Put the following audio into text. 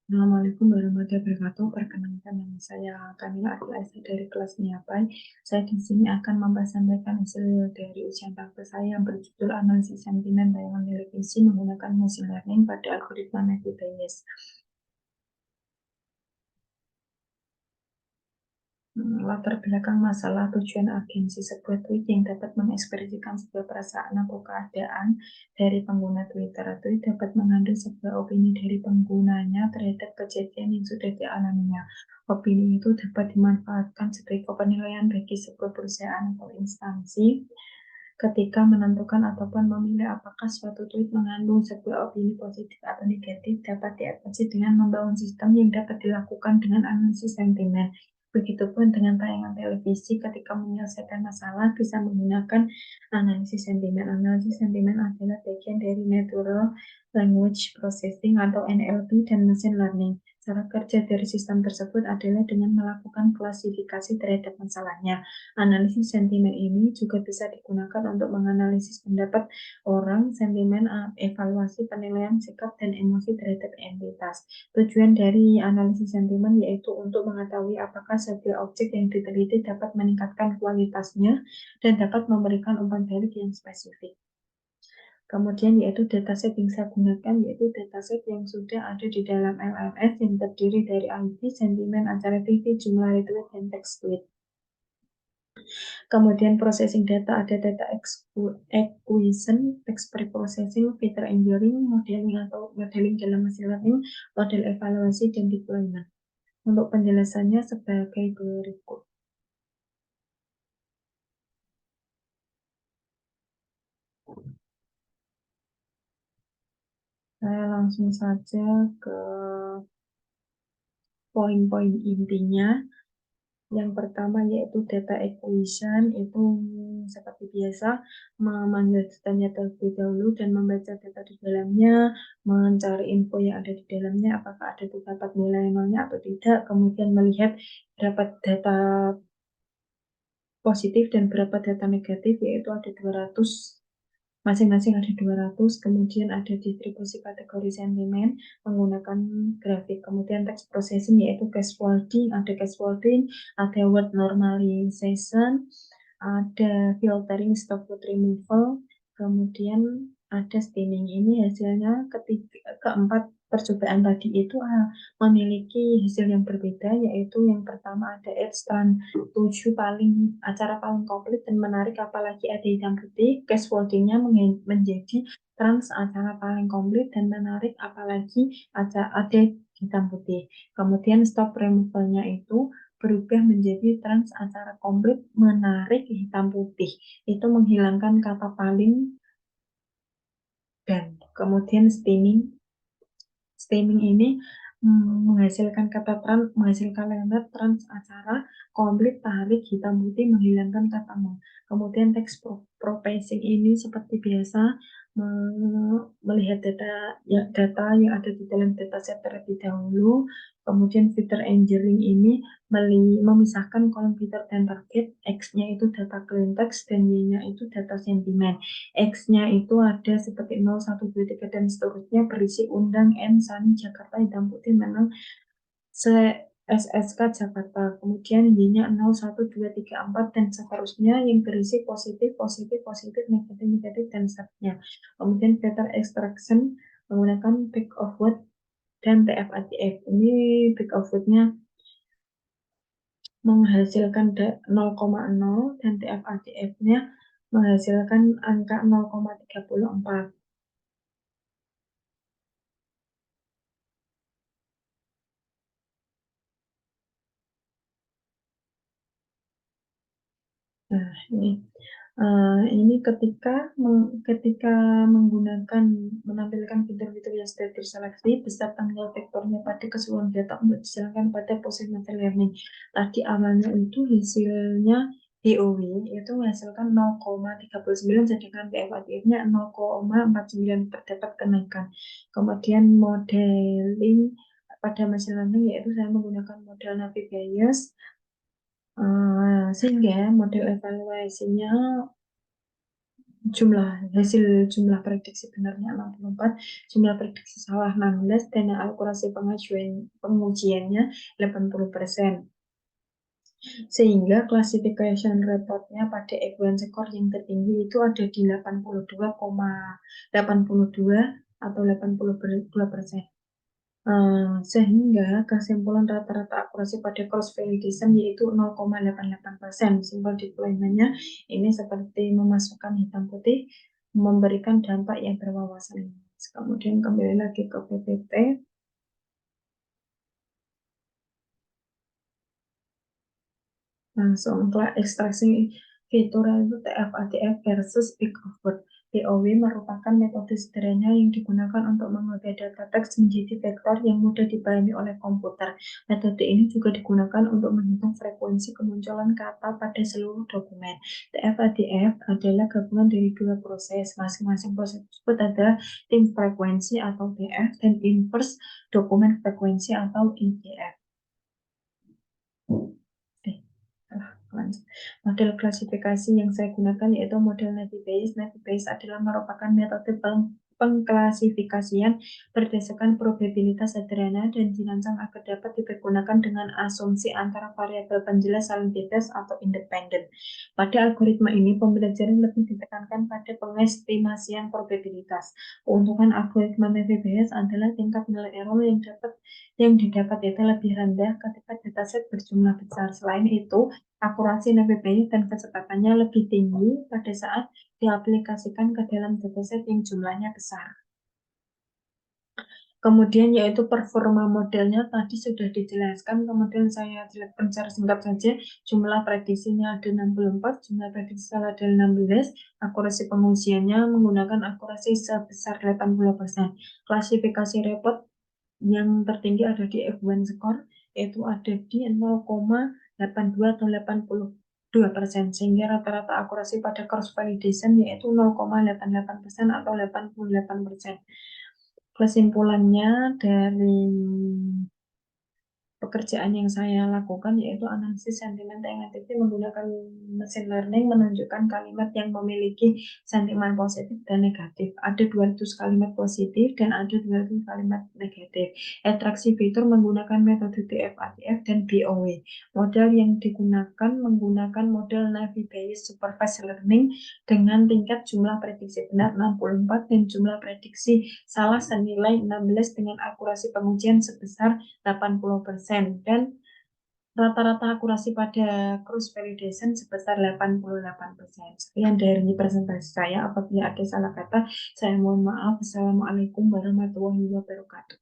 Assalamualaikum warahmatullahi wabarakatuh. Perkenalkan nama saya Kamila Adil dari kelas Niapai. Saya di sini akan mempresentasikan hasil dari ujian praktek saya yang berjudul analisis sentimen tayangan televisi menggunakan machine learning pada algoritma Matthew Bayes. Latar belakang masalah tujuan agensi sebuah tweet yang dapat mengekspresikan sebuah perasaan atau keadaan dari pengguna Twitter. Tweet dapat mengandung sebuah opini dari penggunanya terhadap kejadian yang sudah dialaminya. Opini itu dapat dimanfaatkan sebagai penilaian bagi sebuah perusahaan atau instansi ketika menentukan ataupun memilih apakah suatu tweet mengandung sebuah opini positif atau negatif dapat diatasi dengan membangun sistem yang dapat dilakukan dengan analisis sentimen. Begitupun dengan tayangan televisi ketika menyelesaikan masalah bisa menggunakan analisis sentimen. Analisis sentimen adalah bagian dari Natural Language Processing atau NLP dan Machine Learning. Cara kerja dari sistem tersebut adalah dengan melakukan klasifikasi terhadap masalahnya. Analisis sentimen ini juga bisa digunakan untuk menganalisis pendapat orang, sentimen, evaluasi, penilaian sikap, dan emosi terhadap entitas. Tujuan dari analisis sentimen yaitu untuk mengetahui apakah sebuah objek yang diteliti dapat meningkatkan kualitasnya dan dapat memberikan umpan balik yang spesifik. Kemudian yaitu dataset yang saya gunakan yaitu dataset yang sudah ada di dalam LMS yang terdiri dari IP, sentimen, acara TV, jumlah retweet, dan teks tweet. Kemudian processing data ada data acquisition, text preprocessing, feature engineering, modeling atau modeling dalam machine learning, model evaluasi, dan deployment. Untuk penjelasannya sebagai berikut. Saya langsung saja ke poin-poin intinya. Yang pertama yaitu data acquisition, itu seperti biasa memanggil datanya terlebih dahulu dan membaca data di dalamnya, mencari info yang ada di dalamnya, apakah ada terdapat nilai nolnya atau tidak, kemudian melihat berapa data positif dan berapa data negatif, yaitu ada 200, masing-masing ada 200, kemudian ada distribusi kategori sentimen menggunakan grafik, kemudian text processing yaitu case folding, ada word normalization, ada filtering, stop word removal, kemudian ada stemming. Ini hasilnya keempat percobaan tadi itu memiliki hasil yang berbeda, yaitu yang pertama ada Edstran 7 acara paling komplit dan menarik apalagi ada hitam putih. Case foldingnya menjadi trans acara paling komplit dan menarik apalagi ada hitam putih. Kemudian stop removalnya itu berubah menjadi trans acara komplit menarik hitam putih. Itu menghilangkan kata paling dan kemudian stemming ini menghasilkan kata trans acara komplit tarik hitam putih menghilangkan kata mau. Kemudian teks processing ini seperti biasa melihat data yang ada di dalam dataset terlebih dahulu. Kemudian filter engineering ini memisahkan kolom filter dan target. X-nya itu data clean text dan Y-nya itu data sentimen. X-nya itu ada seperti 0, 1, 2, 3, dan seterusnya berisi undang N, Sani, Jakarta, hitam putih, memang SSK Jakarta. Kemudian Y-nya 0, 1, 2, 3, 4, dan seterusnya yang berisi positif, positif, positif, negatif, negatif, dan seterusnya. Kemudian filter extraction menggunakan big of word dan TF-ATF. Ini big of word-nya menghasilkan 0,0 dan TF-ATF-nya menghasilkan angka 0,34. Nah, ini ketika menampilkan fitur-fitur yang sudah terseleksi beserta nilai vektornya pada keseluruhan data untuk dijalankan pada proses machine learning. Tadi awalnya itu hasilnya DOW itu menghasilkan 0,39 sedangkan PFADF-nya 0,49 terdapat kenaikan. Kemudian modeling pada machine learning yaitu saya menggunakan model Navi Bayes. Sehingga model evaluasinya jumlah prediksi benarnya 64, jumlah prediksi salah 16, dan akurasi pengujiannya 80%. Sehingga classification reportnya pada Equivalence score yang tertinggi itu ada di 82,82 atau 82%. Sehingga kesimpulan rata-rata akurasi pada cross validation yaitu 0,88%. Simbol deploymentnya ini seperti memasukkan hitam putih, memberikan dampak yang berwawasan luas. Kemudian kembali lagi ke PPT. Langsung ekstraksi fitur itu TF-ATF versus Big Over. POW merupakan metode sederhana yang digunakan untuk mengubah data teks menjadi vektor yang mudah dipahami oleh komputer. Metode ini juga digunakan untuk menghitung frekuensi kemunculan kata pada seluruh dokumen. TF-ATF adalah gabungan dari dua proses. Masing-masing proses tersebut adalah tim frekuensi atau TF dan inverse dokumen frekuensi atau IDF. Model klasifikasi yang saya gunakan yaitu model Naive Bayes. Naive Bayes adalah merupakan metode pengklasifikasian berdasarkan probabilitas sederhana dan dirancang agar dapat dipergunakan dengan asumsi antara variabel penjelas saling bebas atau independen. Pada algoritma ini, pembelajaran lebih ditekankan pada pengestimasian probabilitas. Keuntungan algoritma Naive Bayes adalah tingkat nilai error yang didapat itu lebih rendah ketika dataset berjumlah besar. Selain itu, akurasi Naive Bayes dan kecepatannya lebih tinggi pada saat diaplikasikan ke dalam dataset yang jumlahnya besar. Kemudian yaitu performa modelnya tadi sudah dijelaskan, kemudian saya jelaskan secara singkat saja. Jumlah prediksinya ada 64, jumlah prediksi salah ada 16, akurasi pengujiannya menggunakan akurasi sebesar 80%. Klasifikasi report yang tertinggi ada di F1 score, yaitu ada di 0,82 atau 82%, sehingga rata-rata akurasi pada cross validation yaitu 0,88% atau 88%. Kesimpulannya dari pekerjaan yang saya lakukan yaitu analisis sentimen negatif menggunakan mesin learning menunjukkan kalimat yang memiliki sentimen positif dan negatif. Ada 200 kalimat positif dan ada 200 kalimat negatif. Ekstraksi fitur menggunakan metode TF-ATF dan BOW. Model yang digunakan menggunakan model Naive Bayes Supervised Learning dengan tingkat jumlah prediksi benar 64 dan jumlah prediksi salah senilai 16 dengan akurasi pengujian sebesar 80% dan rata-rata akurasi pada cross validation sebesar 88%. Sekian dari presentasi saya. Apabila ada salah kata, saya mohon maaf. Assalamualaikum warahmatullahi wabarakatuh.